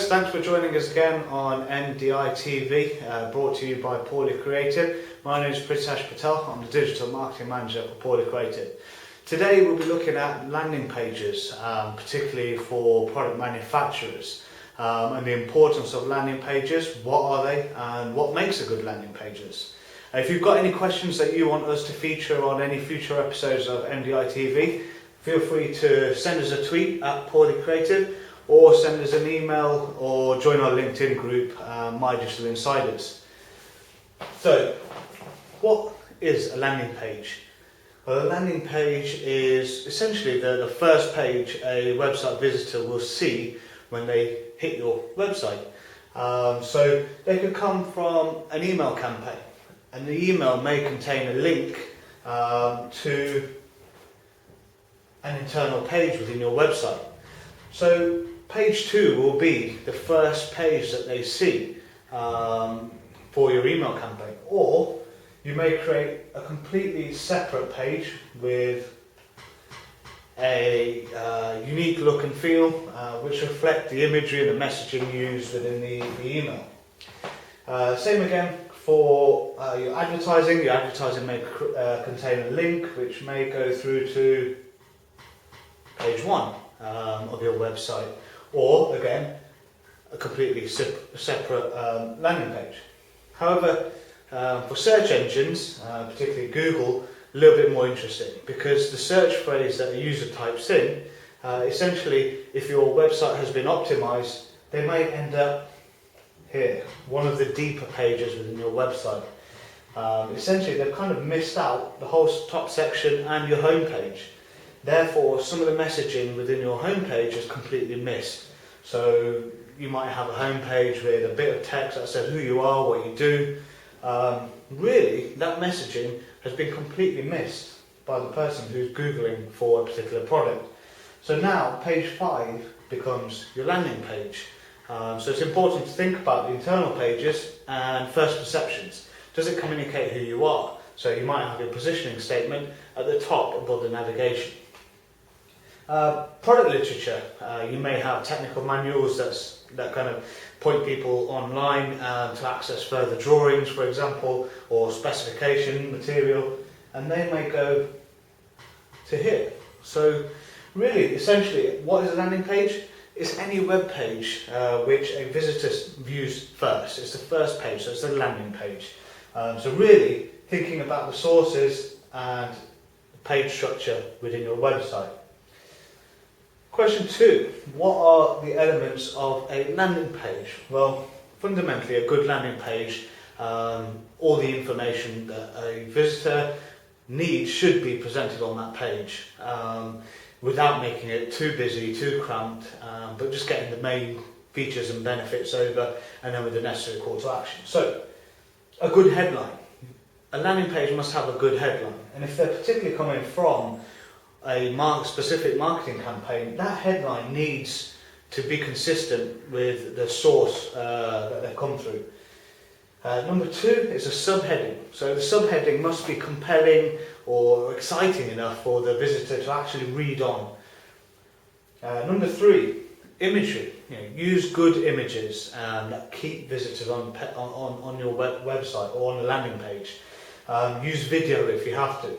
viewers, thanks for joining us again on NDI TV, brought to you by Poorly Creative. My name is Pritesh Patel, I'm the Digital Marketing Manager for Poorly Creative. Today we'll be looking at landing pages, particularly for product manufacturers, and the importance of landing pages, what are they and what makes a good landing pages. If you've got any questions that you want us to feature on any future episodes of NDI TV, feel free to send us a tweet at Poorly Creative, or send us an email or join our LinkedIn group, My Digital Insiders. So, what is a landing page? Well, a landing page is essentially the first page a website visitor will see when they hit your website. So they could come from an email campaign, and the email may contain a link to an internal page within your website. So page 2 will be the first page that they see for your email campaign, or you may create a completely separate page with a unique look and feel which reflect the imagery and the messaging used within the email. Same again for your advertising. Your advertising may contain a link which may go through to page 1 of your website, or again a completely separate landing page. However, for search engines, particularly Google, a little bit more interesting, because the search phrase that a user types in, essentially if your website has been optimized, they may end up here, one of the deeper pages within your website. Essentially they've kind of missed out the whole top section and your home page. Therefore, some of the messaging within your homepage is completely missed. So you might have a homepage with a bit of text that says who you are, what you do. Really, that messaging has been completely missed by the person who's Googling for a particular product. So now, page 5 becomes your landing page. So it's important to think about the internal pages and first perceptions. Does it communicate who you are? So you might have your positioning statement at the top above the navigation. Product literature, you may have technical manuals that kind of point people online to access further drawings, for example, or specification material, and they may go to here. So really, essentially, what is a landing page? It's any web page which a visitor views first. It's the first page, so it's the landing page. So really, thinking about the sources and page structure within your website. Question 2, what are the elements of a landing page? Well, fundamentally a good landing page, all the information that a visitor needs should be presented on that page, without making it too busy, too cramped, but just getting the main features and benefits over, and then with the necessary call to action. So, a good headline. A landing page must have a good headline, and if they're particularly coming from a specific marketing campaign, that headline needs to be consistent with the source that they've come through. Number 2 is a subheading. So the subheading must be compelling or exciting enough for the visitor to actually read on. Number 3, imagery. Use good images that keep visitors on your website or on the landing page. Use video if you have to.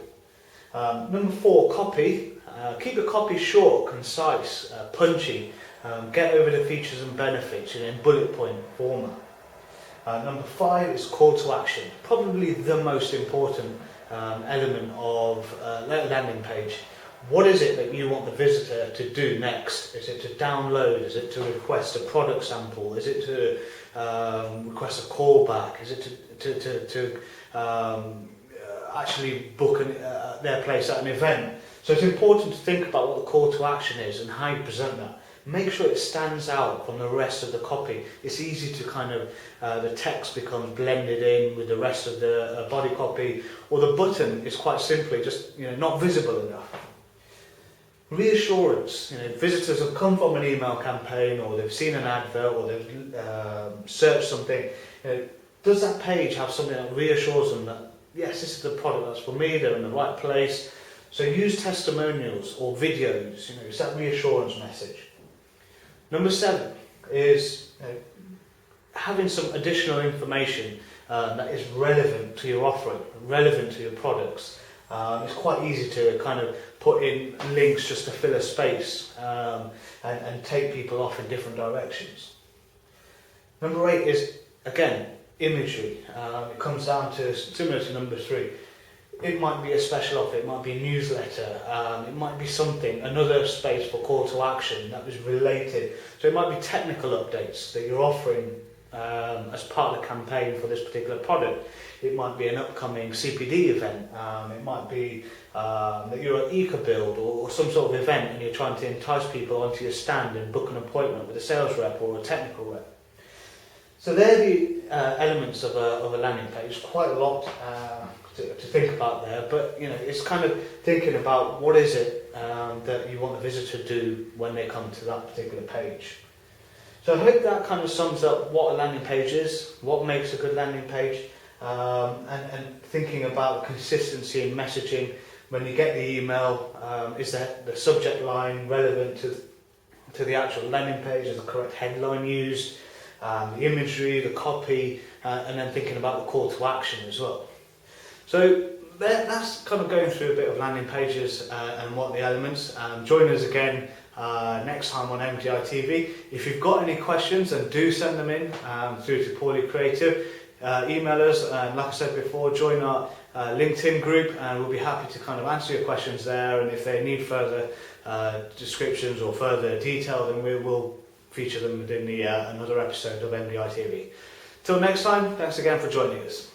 Number 4, copy. Keep the copy short, concise, punchy. Get over the features and benefits in bullet point format. Number 5 is call to action. Probably the most important element of a landing page. What is it that you want the visitor to do next? Is it to download? Is it to request a product sample? Is it to request a callback? Is it to actually book their place at an event? So it's important to think about what the call to action is and how you present that. Make sure it stands out from the rest of the copy. It's easy to kind of, the text becomes blended in with the rest of the body copy, or the button is quite simply just not visible enough. Reassurance. Visitors have come from an email campaign, or they've seen an advert, or they've searched something. Does that page have something that reassures them that yes, this is the product that's for me, they're in the right place? So use testimonials or videos, it's that reassurance message. Number 7 is having some additional information that is relevant to your offering, relevant to your products. It's quite easy to kind of put in links just to fill a space and take people off in different directions. Number 8 is, again, imagery. It comes down to, similar to number 3, it might be a special offer, it might be a newsletter, it might be something, another space for call to action that was related. So it might be technical updates that you're offering as part of the campaign for this particular product. It might be an upcoming CPD event, it might be that you're at EcoBuild or some sort of event and you're trying to entice people onto your stand and book an appointment with a sales rep or a technical rep. So they're the elements of a landing page. Quite a lot to think about there, but it's kind of thinking about what is it that you want the visitor to do when they come to that particular page. So I hope that kind of sums up what a landing page is, what makes a good landing page, and thinking about consistency in messaging. When you get the email, is the subject line relevant to the actual landing page? Is the correct headline used? The imagery, the copy, and then thinking about the call to action as well. So that's kind of going through a bit of landing pages and what the elements. Join us again next time on MDI TV. If you've got any questions, then do send them in through to Poorly Creative. Email us, and like I said before, join our LinkedIn group, and we'll be happy to kind of answer your questions there. And if they need further descriptions or further detail, then we will feature them within another episode of MDI TV. Till next time, thanks again for joining us.